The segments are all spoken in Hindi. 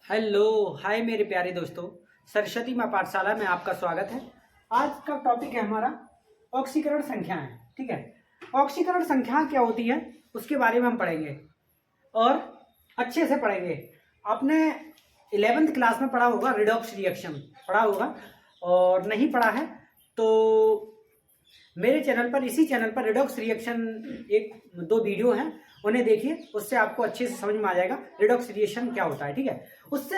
हेलो हाय मेरे प्यारे दोस्तों, सरस्वती माँ पाठशाला में आपका स्वागत है। आज का टॉपिक है हमारा ऑक्सीकरण संख्याएं। ठीक है, ऑक्सीकरण संख्या क्या होती है उसके बारे में हम पढ़ेंगे और अच्छे से पढ़ेंगे। आपने 11th क्लास में पढ़ा होगा, रिडॉक्स रिएक्शन पढ़ा होगा, और नहीं पढ़ा है तो मेरे चैनल पर, इसी चैनल पर रिडॉक्स रिएक्शन एक दो वीडियो हैं, उन्हें देखिए, उससे आपको अच्छे से समझ में आ जाएगा रिडॉक्स रिएक्शन क्या होता है। ठीक है, उससे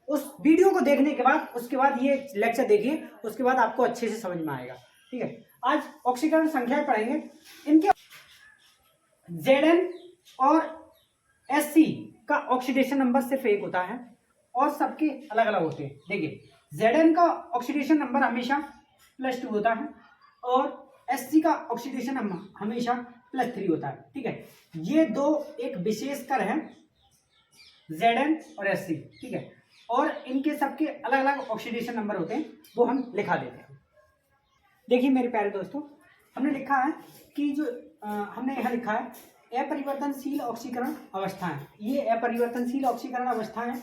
उस वीडियो को देखने के बाद उसके बाद ये लेक्चर देखिए, उसके बाद आपको अच्छे से समझ में आएगा। ठीक है, आज ऑक्सीकरण संख्याएं पढ़ेंगे। इनके Zn और Sc का ऑक्सीडेशन नंबर सिर्फ एक होता है और सबके अलग अलग होते हैं। देखिए, Zn का ऑक्सीडेशन नंबर हमेशा +2 होता है और Sc का ऑक्सीडेशन नंबर हमेशा +3 होता है। ठीक है, ये दो एक विशेष कर है Zn और Sc। ठीक है, और इनके सबके अलग अलग ऑक्सीडेशन नंबर होते हैं, वो हम लिखा देते हैं। देखिए मेरे प्यारे दोस्तों, हमने लिखा है कि जो हमने यहाँ लिखा है अपरिवर्तनशील ऑक्सीकरण अवस्थाएं। ये अपरिवर्तनशील ऑक्सीकरण अवस्थाएं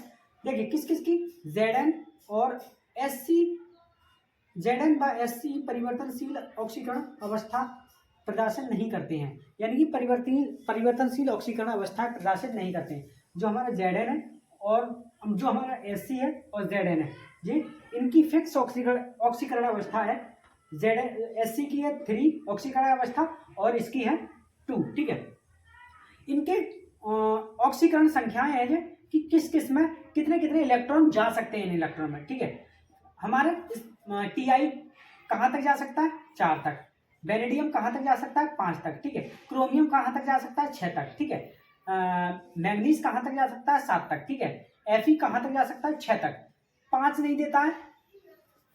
देखिए किस किस की, Zn और Sc। Zn व Sc परिवर्तनशील ऑक्सीकरण अवस्था प्रदर्शन नहीं करते हैं, यानी कि परिवर्तनशील ऑक्सीकरण अवस्था प्रदर्शित नहीं करते हैं। जो हमारा Zn है और जो हमारा Sc है और Zn है, ये इनकी फिक्स ऑक्सीकरण अवस्था है। Sc की है 3 ऑक्सीकरण अवस्था और इसकी है 2। ठीक है, इनके ऑक्सीकरण संख्याएं है कि किस किस में कितने कितने इलेक्ट्रॉन जा सकते हैं इन इलेक्ट्रॉन में। ठीक है, हमारे Ti कहाँ तक जा सकता है? 4 तक। वेनेडियम कहाँ तक जा सकता है? 5 तक। ठीक है, क्रोमियम कहाँ तक जा सकता है? 6 तक। ठीक है, मैग्नीज कहाँ तक जा सकता है? 7 तक। ठीक है, Fe कहाँ तक जा सकता है? 6 तक। 5 नहीं देता है,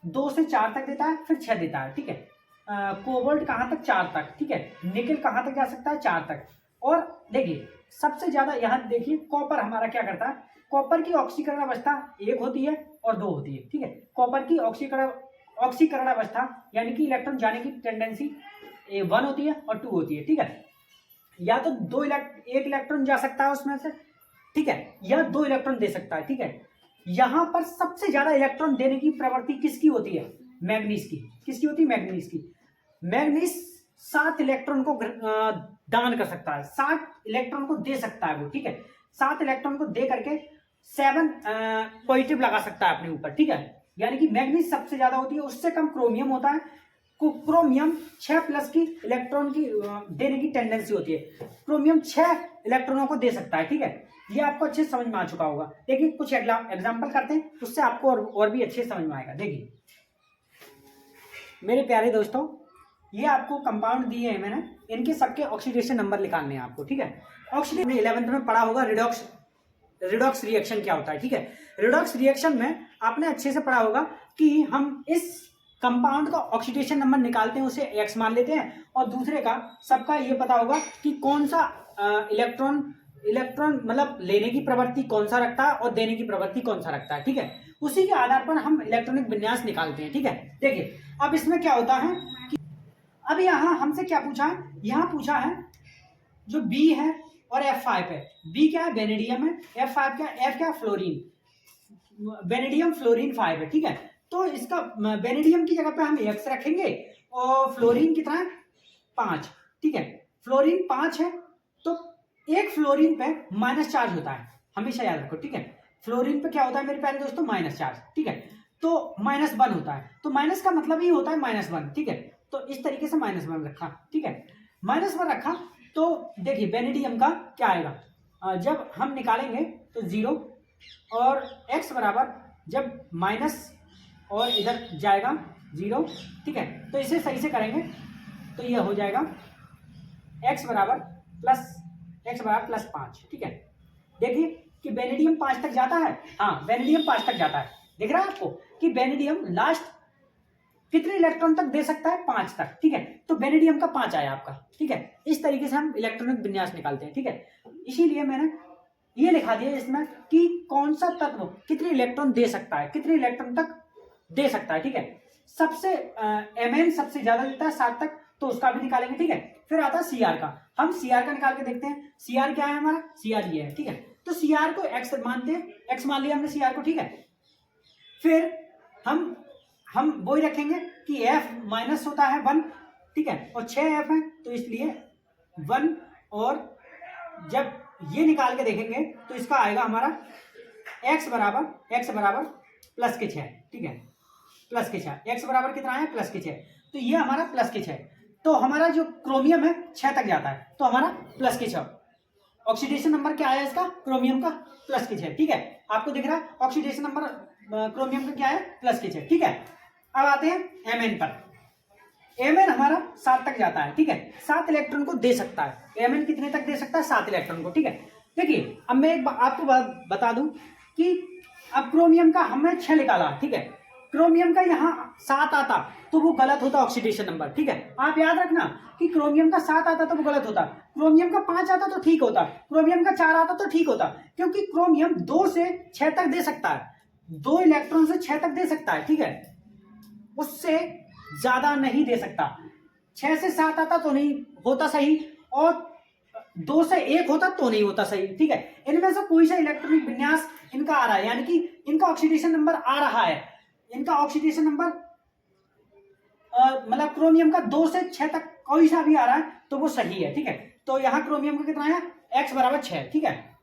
2 से 4 तक देता है, फिर 6 देता है। ठीक है, कोबाल्ट कहाँ तक? 4 तक। ठीक है, निकल कहाँ तक जा सकता है? 4 तक। और देखिए सबसे ज्यादा यहाँ देखिए कॉपर हमारा क्या करता है, कॉपर की ऑक्सीकरण अवस्था 1 होती है और 2 होती है। ठीक है, कॉपर की ऑक्सीकरण अवस्था यानी कि इलेक्ट्रॉन जाने की टेंडेंसी 1 होती है और 2 होती है। ठीक है, या तो एक इलेक्ट्रॉन जा सकता है उसमें से, ठीक है, या 2 इलेक्ट्रॉन दे सकता है। ठीक है, यहां पर सबसे ज्यादा इलेक्ट्रॉन देने की प्रवृत्ति किसकी होती है? मैग्नीज की। किसकी होती है? मैग्नीज की। मैग्नीज 7 इलेक्ट्रॉन को दान कर सकता है, 7 इलेक्ट्रॉन को दे सकता है वो। ठीक है, 7 इलेक्ट्रॉन को दे करके 7 पॉजिटिव लगा सकता है अपने ऊपर। ठीक है, यानी कि मैग्नीज सबसे ज्यादा होती है, उससे कम क्रोमियम होता है। क्रोमियम 6+ की इलेक्ट्रॉन की देने की टेंडेंसी होती है। क्रोमियम 6 इलेक्ट्रॉनों को दे सकता है। ठीक है, ये आपको अच्छे से समझ में आ चुका होगा। देखिए कुछ एग्जांपल करते हैं, उससे आपको और भी अच्छे समझ में आएगा। देखिए मेरे प्यारे दोस्तों, ये आपको कंपाउंड दिए हैं मैंने, इनके सबके ऑक्सीडेशन नंबर निकालने हैं आपको। ठीक है, ऑक्सीडेशन 11th में पढ़ा होगा रिडॉक्स रिएक्शन क्या होता है। ठीक है, रिडॉक्स रिएक्शन में आपने अच्छे से पढ़ा होगा कि हम इस कंपाउंड का ऑक्सीडेशन नंबर निकालते हैं, उसे X मान लेते हैं, और दूसरे का सबका ये पता होगा कि कौन सा इलेक्ट्रॉन मतलब लेने की प्रवृत्ति कौन सा रखता है और देने की प्रवृत्ति कौन सा रखता है। ठीक है, उसी के आधार पर हम इलेक्ट्रॉनिक विन्यास निकालते हैं। ठीक है, देखिए अब इसमें क्या होता है कि अब यहाँ हमसे क्या पूछा है, यहाँ पूछा है जो B है और F5 है। B क्या है? वेनेडियम है। F5 क्या? F क्या? फ्लोरीन। वेनेडियम फ्लोरीन 5 है। ठीक है, तो इसका वेनेडियम की जगह पे हम X रखेंगे और फ्लोरीन कितना है? 5। ठीक है, फ्लोरीन 5 है तो एक फ्लोरीन पे माइनस चार्ज होता है, हमेशा याद रखो। ठीक है, फ्लोरीन पे क्या होता है मेरे प्यारे दोस्तों? Minus charge. ठीक है, तो -1 होता है, तो माइनस का मतलब ही होता है -1। ठीक है, तो इस तरीके से -1 रखा। ठीक है, -1 रखा तो देखिए वेनेडियम का क्या आएगा, जब हम निकालेंगे तो 0 और X बराबर जब माइनस और इधर जाएगा 0। ठीक है, तो इसे सही से करेंगे तो ये हो जाएगा X बराबर +5। ठीक है, देखिए कि वेनेडियम 5 तक जाता है। हाँ, वेनेडियम 5 तक जाता है। दिख रहा है आपको कि वेनेडियम लास्ट कितने इलेक्ट्रॉन तक दे सकता है? 5 तक। ठीक है, तो वेनेडियम का 5 आया आपका। ठीक है, इस तरीके से हम इलेक्ट्रॉनिक विन्यास निकालते हैं। ठीक है, इसीलिए मैंने ये लिखा दिया इसमें कि कौन सा तत्व कितने इलेक्ट्रॉन दे सकता है, कितने इलेक्ट्रॉन तक दे सकता है। ठीक है, सबसे Mn सबसे ज्यादा देता है 7 तक, तो उसका भी निकालेंगे। ठीक है, फिर आता है Cr का। हम Cr का निकाल के देखते हैं। Cr क्या है हमारा? Cr ये है। ठीक है, तो सी आर को एक्स मानते हैं, एक्स मान लिया हमने सी आर को, ठीक है। फिर हम वही रखेंगे कि एफ माइनस होता है 1, ठीक है, और 6 एफ है तो इसलिए 1, और जब ये निकाल के देखेंगे तो इसका आएगा हमारा x बराबर प्लस के 6, ठीक है, प्लस के 6, x बराबर कितना है प्लस के 6, तो ये हमारा प्लस के 6, तो हमारा जो क्रोमियम है 6 तक जाता है, तो हमारा प्लस के 6 ऑक्सीडेशन नंबर क्या आया इसका क्रोमियम का प्लस के 6, ठीक है, आपको दिख रहा है ऑक्सीडेशन नंबर क्रोमियम का क्या है प्लस के 6, ठीक है। अब आते हैं एमएन पर। एमएन हमारा 7 तक जाता है, ठीक है, 7 इलेक्ट्रॉन को दे सकता है। एमएन कितने तक दे सकता है 7 इलेक्ट्रॉन को, ठीक है। देखिए अब मैं एक आपको बता दूं कि अब क्रोमियम का हमने 6 निकाला, ठीक है, क्रोमियम का यहाँ 7 आता तो वो गलत होता ऑक्सीडेशन नंबर, ठीक है, आप याद रखना कि क्रोमियम का 7 आता तो वो गलत होता, क्रोमियम का 5 आता तो ठीक होता, क्रोमियम का 4 आता तो ठीक होता, क्योंकि क्रोमियम 2 से 6 तक दे सकता है, 2 इलेक्ट्रॉन से 6 तक दे सकता है, ठीक है, उससे ज्यादा नहीं दे सकता। 6 से 7 आता तो नहीं होता सही, और 2 से 1 होता तो नहीं होता सही, ठीक है। इनमें से कोई सा इलेक्ट्रॉनिक विन्यास इनका आ रहा है, यानी कि इनका ऑक्सीडेशन नंबर आ रहा है, इनका ऑक्सीडेशन नंबर मतलब क्रोमियम का 2 से 6 तक कोई सा भी आ रहा है तो वो सही है, ठीक है। तो यहाँ क्रोमियम का कितना है x बराबर 6, ठीक है।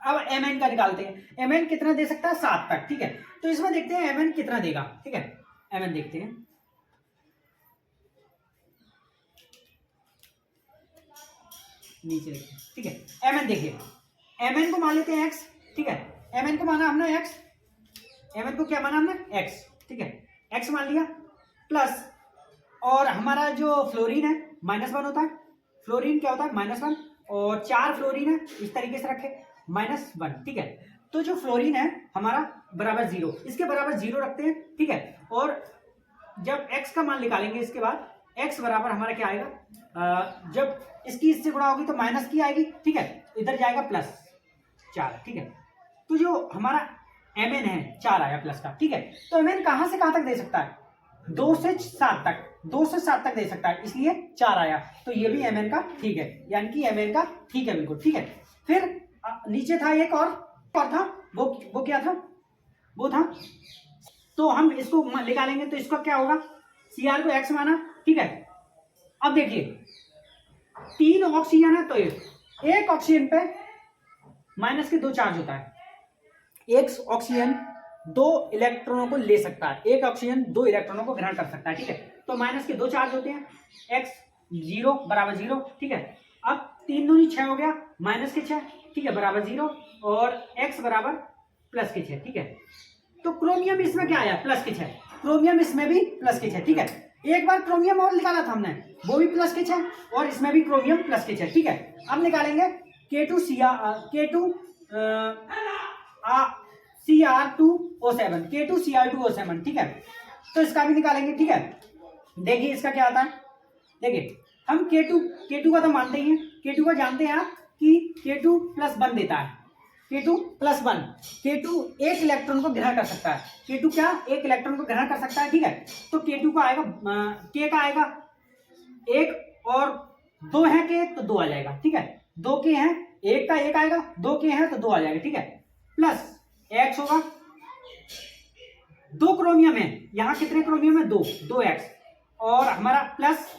अब एमएन का निकालते हैं, एमएन कितना दे सकता है 7 तक, ठीक है। तो इसमें देखते हैं एमएन कितना देगा, ठीक है, एमएन देखते हैं। नीचे देखते हैं, ठीक है, एमएन देखिए, एमएन को मान लेते हैं x, ठीक है, एमएन को माना हमने x, एमएन को क्या माना हमने x, ठीक है, x मान लिया, प्लस और हमारा जो फ्लोरीन है -1 होता है, फ्लोरीन क्या होता है -1, और 4 फ्लोरीन है इस तरीके से रखे -1, ठीक है। तो जो फ्लोरीन है हमारा बराबर 0, इसके बराबर 0 रखते हैं, ठीक है, और जब x का मान निकालेंगे इसके बाद x बराबर हमारा क्या आएगा, जब इसकी इससे गुणा होगी तो माइनस की आएगी, ठीक है, इधर जाएगा +4, ठीक है। तो जो हमारा एमएन है 4 आया प्लस का, ठीक है। तो एमएन कहां से कहां तक दे सकता है 2 से 7 तक, 2 से 7 तक दे सकता है, इसलिए 4 आया, तो ये भी एमएन का ठीक है, यानी कि एमएन का ठीक है बिल्कुल, ठीक है। फिर नीचे था एक और था, वो क्या था, वो था, तो हम इसको निकालेंगे तो इसका क्या होगा, Cr को x माना, ठीक है। अब देखिए 3 ऑक्सीजन है तो एक ऑक्सीजन पे माइनस के 2 चार्ज होता है, एक ऑक्सीजन 2 इलेक्ट्रॉनों को ले सकता है, एक ऑक्सीजन 2 इलेक्ट्रॉनों को ग्रहण कर सकता है, ठीक है। तो माइनस के 2 चार्ज होते हैं, x 0 बराबर 0, ठीक है। अब 3 दूनी 6 हो गया, माइनस के 6, ठीक है, बराबर 0, और x बराबर प्लस के 6, ठीक है। तो क्रोमियम इसमें क्या आया प्लस के 6, क्रोमियम इसमें भी प्लस के 6, ठीक है। एक बार क्रोमियम और निकाला था हमने, वो भी प्लस के 6, और इसमें भी क्रोमियम प्लस के 6, ठीक है। अब निकालेंगे K2Cr2O7, K2Cr2O7, ठीक है। तो इसका भी निकालेंगे, ठीक है। देखिए इसका क्या आता है, देखिए हम K2 का तो मानते ही हैं, K2 का जानते हैं आप कि K2 + 1 देता है, K2 + 1, K2 एक इलेक्ट्रॉन को ग्रहण कर सकता है, K2 क्या एक इलेक्ट्रॉन को ग्रहण कर सकता है, ठीक है। तो K2 का आएगा, K का आएगा 1, और 2 है K तो 2 आ जाएगा, ठीक है, 2 K हैं, 1 का 1 आएगा, 2 K है तो 2 आ जाएगा, ठीक है, प्लस x होगा, 2 क्रोमियम है, यहाँ कितने क्रोमियम है 2x, और हमारा प्लस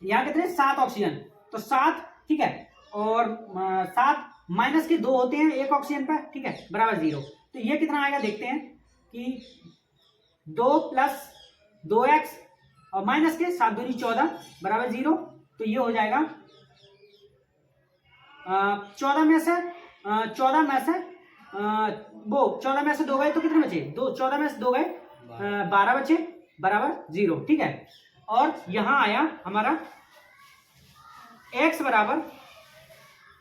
यहाँ कितने 7 ऑक्सीजन, तो 7, ठीक है, और 7 माइनस के 2 होते हैं एक ऑक्सीजन पर, ठीक है, बराबर 0। तो ये कितना आएगा देखते हैं कि 2 + 2x और माइनस के 7 दूनी 14 बराबर 0, तो ये हो जाएगा 14 में से 14 में से 2 गए तो कितने बचे 14 में से 2 गए 12 बचे बराबर 0, ठीक है। और यहां आया हमारा x बराबर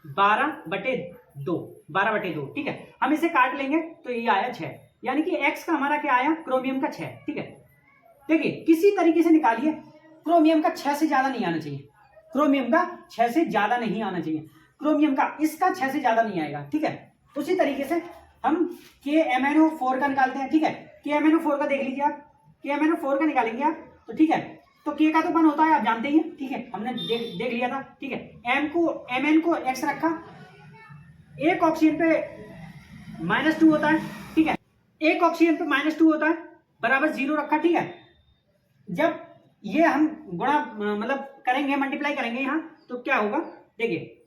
12/2, ठीक है। हम इसे काट लेंगे तो ये आया 6, यानी कि x का हमारा क्या आया क्रोमियम का 6, ठीक है। देखिए किसी तरीके से निकालिए, क्रोमियम का 6 से ज्यादा नहीं आना चाहिए, क्रोमियम का 6 से ज्यादा नहीं आना चाहिए, क्रोमियम का इसका 6 से ज्यादा नहीं आएगा, ठीक है। उसी तरीके से हम KMnO4 का निकालते हैं, ठीक है। KMnO4 का देख लीजिए आप, KMnO4 का निकालेंगे आप तो ठीक है, तो K का तो 1 होता है आप जानते ही हैं, ठीक है, हमने देख लिया था, ठीक है। Mn को x रखा, एक ऑक्सीजन पे -2 होता है, ठीक है, एक ऑक्सीजन पे -2 होता है, बराबर 0 रखा, ठीक है। जब ये हम गुणा मतलब करेंगे, मल्टीप्लाई करेंगे यहाँ, तो क्या होगा देखिए,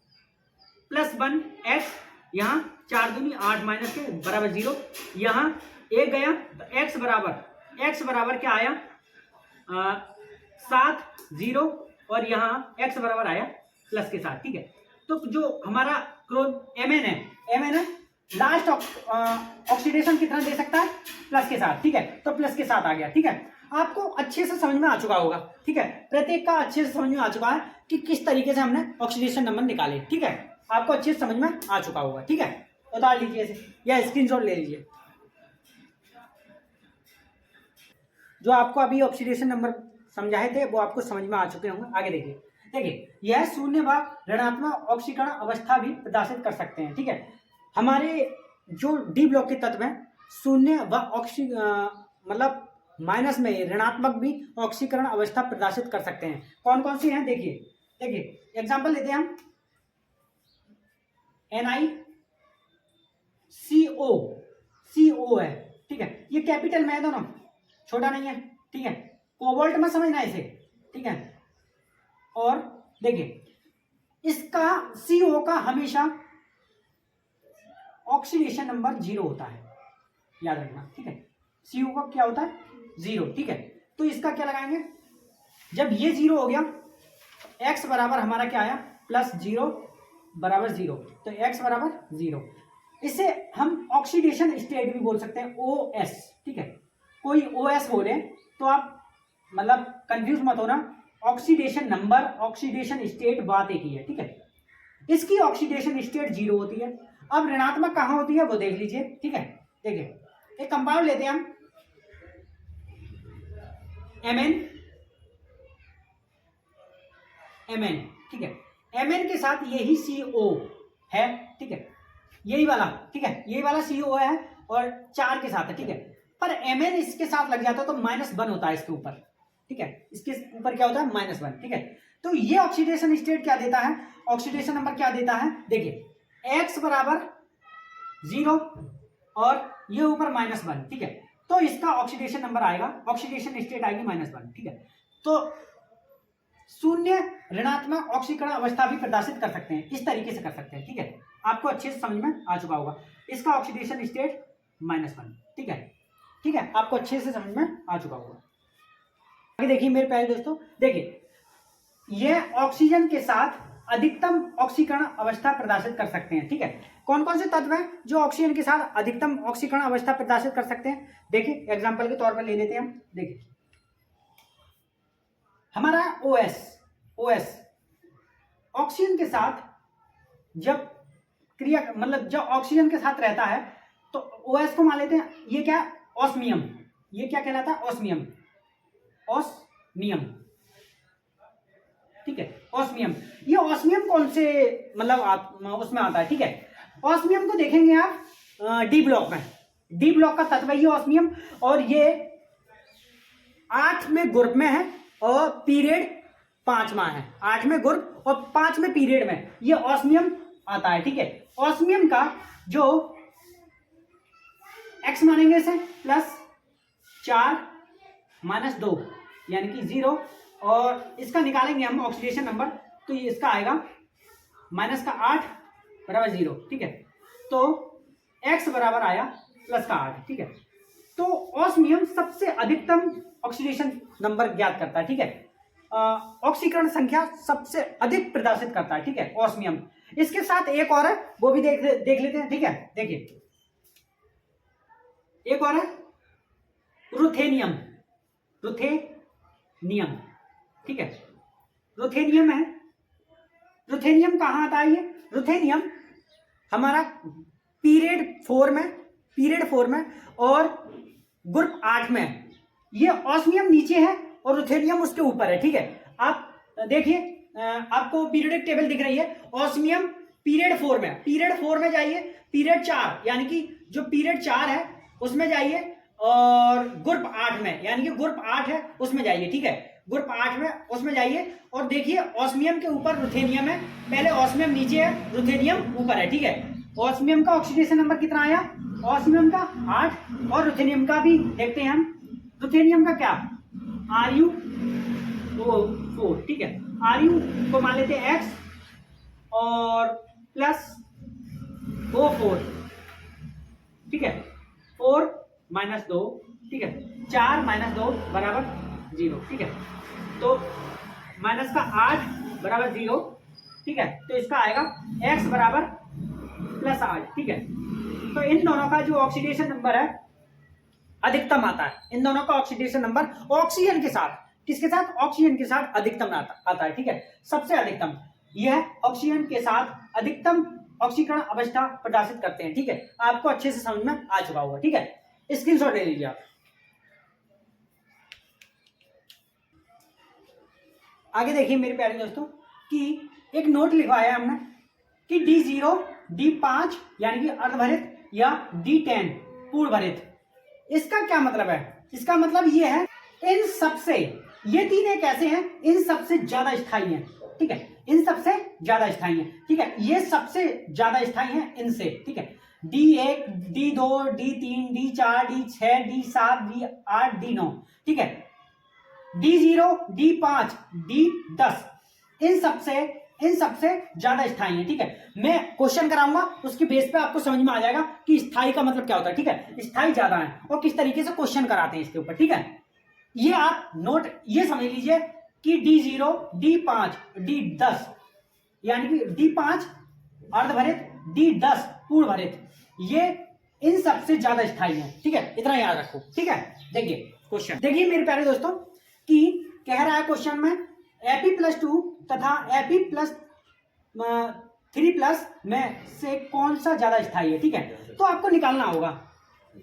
+1 x, यहाँ 4 दूनी 8 माइनस के बराबर 0, यहाँ 1 गया तो x बराबर क्या आया 7 0, और यहाँ x बराबर आया प्लस के साथ, ठीक है। तो जो हमारा Mn है लास्ट ऑक्सीडेशन कितना दे सकता है, प्लस के साथ, ठीक है। तो प्लस के साथ आ गया, ठीक है। आपको अच्छे से समझ में आ चुका होगा, ठीक है, प्रत्येक का अच्छे से समझ में आ चुका है कि किस तरीके से हमने ऑक्सीडेशन नंबर निकाले, ठीक है। आपको अच्छे से समझ में आ चुका होगा, ठीक है। उतार लीजिए इसे या स्क्रीनशॉट ले लीजिए। जो आपको अभी ऑक्सीडेशन नंबर समझाए थे वो आपको समझ में आ चुके होंगे। आगे देखिए यह शून्य व ऋणात्मक ऑक्सीकरण अवस्था भी प्रदर्शित कर सकते हैं, ठीक है। हमारे जो डी ब्लॉक के तत्व हैं शून्य व मतलब माइनस में ऋणात्मक भी ऑक्सीकरण अवस्था प्रदर्शित कर सकते हैं। कौन कौन सी हैं देखिए एग्जांपल लेते हैं हम, NiCO है, ठीक है, ये कैपिटल में है दोनों, छोटा नहीं है, ठीक है। कोबाल्ट में समझना इसे, ठीक है। और देखिए इसका CO का हमेशा ऑक्सीडेशन नंबर 0 होता है, याद रखना, ठीक है। CO का क्या होता है 0, ठीक है। तो इसका क्या लगाएंगे, जब ये 0 हो गया, x बराबर हमारा क्या आया +0 बराबर 0, तो x बराबर 0। इसे हम ऑक्सीडेशन स्टेट भी बोल सकते हैं, OS, ठीक है। कोई OS बोले तो आप मतलब कंफ्यूज मत होना, ऑक्सीडेशन नंबर ऑक्सीडेशन स्टेट बात एक ही है, ठीक है। इसकी ऑक्सीडेशन स्टेट 0 होती है। अब ऋणात्मक कहाँ होती है वो देख लीजिए, ठीक है। देखिए एक कंपाउंड लेते हैं हम Mn, ठीक है। Mn के साथ यही CO है, ठीक है, यही वाला, ठीक है, यही वाला CO है और 4 के साथ है, ठीक है। पर Mn इसके साथ लग जाता है तो -1 होता है इसके ऊपर, ठीक है। इसके ऊपर क्या होता है -1, ठीक है। तो ये ऑक्सीडेशन स्टेट क्या देता है, ऑक्सीडेशन नंबर क्या देता है, देखिए x बराबर 0 और ये ऊपर -1, ठीक है। तो इसका ऑक्सीडेशन नंबर आएगा, ऑक्सीडेशन स्टेट आएगी -1, ठीक है। तो शून्य ऋणात्मक ऑक्सीकरण अवस्था भी प्रदर्शित कर सकते हैं, इस तरीके से कर सकते हैं, ठीक है। आपको अच्छे से समझ में आ चुका होगा। इसका ऑक्सीडेशन स्टेट -1, ठीक है, ठीक है, आपको अच्छे से समझ में आ चुका होगा। आगे देखिए मेरे प्यारे दोस्तों, देखिए यह ऑक्सीजन के साथ अधिकतम ऑक्सीकरण अवस्था प्रदर्शित कर सकते हैं, ठीक है। कौन कौन से तत्व हैं जो ऑक्सीजन के साथ अधिकतम ऑक्सीकरण अवस्था प्रदर्शित कर सकते हैं, देखिए एग्जांपल के तौर पर ले लेते हैं हम। देखिए हमारा OS ऑक्सीजन के साथ जब क्रिया मतलब जब ऑक्सीजन के साथ रहता है तो OS को मान लेते हैं, ये क्या ऑस्मियम, ये क्या कहलाता है ऑस्मियम, ठीक है, ऑस्मियम। ये ऑस्मियम कौन से मतलब उसमें आता है, ठीक है। ऑस्मियम को देखेंगे आप डी ब्लॉक में, डी ब्लॉक का तत्व है ये ऑस्मियम, और ये 8वें ग्रुप में है और पीरियड 5वां है, 8वें ग्रुप और 5वें पीरियड में ये ऑस्मियम आता है, ठीक है। ऑस्मियम का जो x मानेंगे इसे +4 -2 यानी कि 0, और इसका निकालेंगे हम ऑक्सीडेशन नंबर, तो ये इसका आएगा -8 बराबर 0, ठीक है। तो x बराबर आया +8, ठीक है। तो ऑस्मियम सबसे अधिकतम ऑक्सीडेशन नंबर ज्ञात करता है, ठीक है। ऑक्सीकरण संख्या सबसे अधिक प्रदर्शित करता है, ठीक है, ऑस्मियम। इसके साथ एक और है वो भी देख लेते हैं, ठीक है। देखिए एक और है रुथेनियम, ठीक है, रुथेनियम है। रुथेनियम कहाँ आता है, ये रुथेनियम हमारा पीरियड 4 में और ग्रुप 8 में। ये ऑस्मियम नीचे है और रुथेनियम उसके ऊपर है, ठीक है। आप देखिए आपको पीरियडिक टेबल दिख रही है, ऑस्मियम पीरियड 4 में जाइए, पीरियड 4 यानी कि जो पीरियड 4 है उसमें जाइए, और ग्रुप 8 में यानी कि ग्रुप 8 है उसमें जाइए, ठीक है, ग्रुप 8 में उसमें जाइए और देखिए ऑस्मियम के ऊपर रुथेनियम है, पहले ऑस्मियम नीचे है रुथेनियम ऊपर है, ठीक है। ऑस्मियम का ऑक्सीडेशन नंबर कितना आया, ऑस्मियम का 8 और रुथेनियम का भी देखते हैं हम। रुथेनियम का क्या, Ru 4, ठीक है। Ru को मान लेते हैं X और प्लस O4, ठीक है। 4 - 2, ठीक है। 4 - 2 बराबर 0, ठीक है। तो माइनस का 8 बराबर 0, ठीक है। तो इसका आएगा X बराबर प्लस 8, ठीक है। तो इन दोनों का जो ऑक्सीडेशन नंबर है अधिकतम आता है। इन दोनों का ऑक्सीडेशन नंबर ऑक्सीजन के साथ, किसके साथ, ऑक्सीजन के साथ अधिकतम आता है, ठीक है। सबसे अधिकतम यह ऑक्सीजन के साथ अधिकतम ऑक्सीकरण अवस्था प्रदर्शित करते हैं, ठीक है। आपको अच्छे से समझ में आ चुका होगा, ठीक है। स्क्रीनशॉट ले लीजिए आप। आगे देखिए मेरे प्यारे दोस्तों कि एक नोट लिखवाया है हमने कि D0, D5 यानी कि अर्धभरित या D10 पूर्ण भरित। इसका क्या मतलब है, इसका मतलब ये है इन सबसे, ये तीन एक ऐसे हैं इन सबसे ज्यादा स्थायी हैं, ठीक है। इन सबसे ज्यादा स्थायी हैं, ठीक है। ये सबसे ज्यादा स्थायी हैं इनसे, ठीक है। D1, D2, D3, D4, D6, D7, D8, D9, ठीक है। D0, D5, D10 इन सबसे ज्यादा स्थायी है, ठीक है। मैं क्वेश्चन कराऊंगा, उसके बेस पे आपको समझ में आ जाएगा कि स्थायी का मतलब क्या होता है, ठीक है। स्थायी ज्यादा है और किस तरीके से क्वेश्चन कराते हैं इसके ऊपर, ठीक है। ये आप नोट ये समझ लीजिए कि D0, D5, D10 यानी कि D5 अर्धभरित, D10 पूर्ण भरित, ये इन सबसे ज्यादा स्थायी है, ठीक है। इतना याद रखो, ठीक है। देखिए क्वेश्चन, देखिए मेरे प्यारे दोस्तों कि कह रहा है क्वेश्चन में Fe+2 तथा Fe+3+ में से कौन सा ज्यादा स्थायी है, ठीक है। तो आपको निकालना होगा।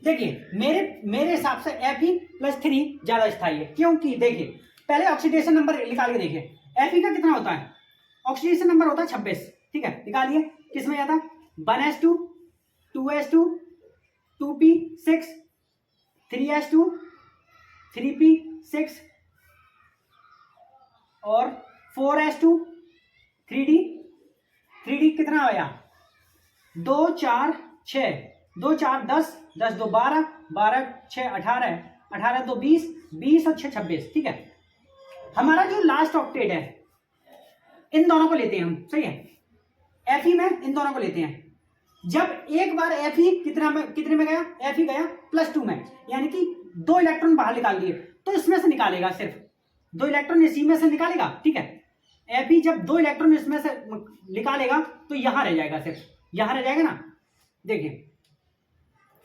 देखिए मेरे हिसाब से Fe+3 ज्यादा स्थायी है, क्योंकि देखिए पहले ऑक्सीडेशन नंबर निकाल के देखिए। Fe का कितना होता है, ऑक्सीडेशन नंबर होता है 26, ठीक है। निकालिए किसमें जाता है, 1s2, 2s2, 2p6, 3s2, 3p6 और 4s2, 3d कितना आया, 2 4 6, 2 4 10, 10 2 12, 12 6 18, 18 2 20, 20 और 6 26, ठीक है। हमारा जो लास्ट ऑक्टेट है इन दोनों को लेते हैं हम, सही है। Fe में इन दोनों को लेते हैं। जब एक बार Fe कितने में गया, Fe गया +2 में, यानी कि 2 इलेक्ट्रॉन बाहर निकाल दिए, तो इसमें से निकालेगा, सिर्फ 2 इलेक्ट्रॉन इसी में से निकालेगा, ठीक है। Fe जब 2 इलेक्ट्रॉन इसमें से निकालेगा तो यहां रह जाएगा, सिर्फ यहां रह जाएगा ना। देखिए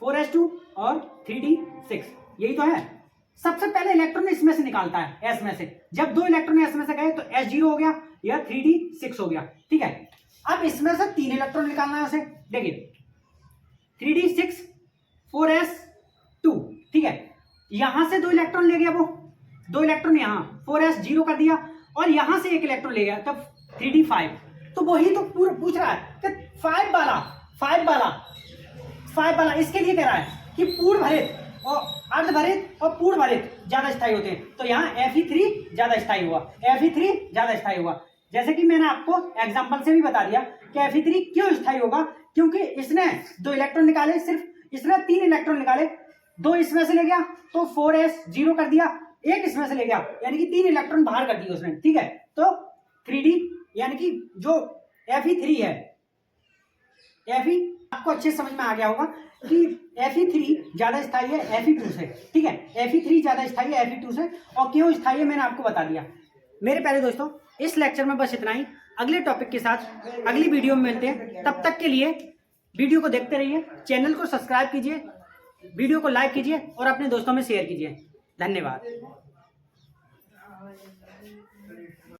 4s2 और 3d6, यही तो है। सबसे पहले इलेक्ट्रॉन इसमें से निकालता है, S में से। जब 2 इलेक्ट्रॉन S में से गए तो S0 हो गया या 3d6 हो गया, ठीक है। अब इसमें से 3 इलेक्ट्रॉन निकालना है उसे। देखिए 3d6, 4s2, ठीक है। यहां से 2 इलेक्ट्रॉन ले गया वो, 2 इलेक्ट्रॉन यहां 4s0 कर दिया और यहां से 1 इलेक्ट्रॉन ले गया, तब 3d5। तो वही तो पूछ रहा है कि 5 वाला इसके लिए कह रहा है कि पूर्ण भरित और अर्धभरित और पूर्ण भरित ज्यादा स्थायी होते हैं। तो यहाँ Fe3 ज्यादा स्थायी हुआ, Fe3 ज्यादा स्थायी हुआ। जैसे कि मैंने आपको एग्जांपल से भी बता दिया कि Fe3 क्यों स्थायी होगा, क्योंकि इसने 2 इलेक्ट्रॉन निकाले, सिर्फ इसने 3 इलेक्ट्रॉन निकाले, 2 इसमें से ले गया तो 4s0 कर दिया, 1 इसमें से ले गया, यानी कि 3 इलेक्ट्रॉन बाहर कर दिए उसने, ठीक है। तो 3d यानी कि जो Fe3 है, Fe आपको अच्छे समझ में आ गया होगा कि Fe3 ज्यादा स्थायी है Fe2 से, ठीक है। Fe3 ज्यादा स्थायी है Fe2 से, और क्यों स्थायी है मैंने आपको बता दिया। मेरे प्यारे दोस्तों इस लेक्चर में बस इतना ही। अगले टॉपिक के साथ अगली वीडियो में मिलते हैं। तब तक के लिए वीडियो को देखते रहिए, चैनल को सब्सक्राइब कीजिए, वीडियो को लाइक कीजिए और अपने दोस्तों में शेयर कीजिए। धन्यवाद।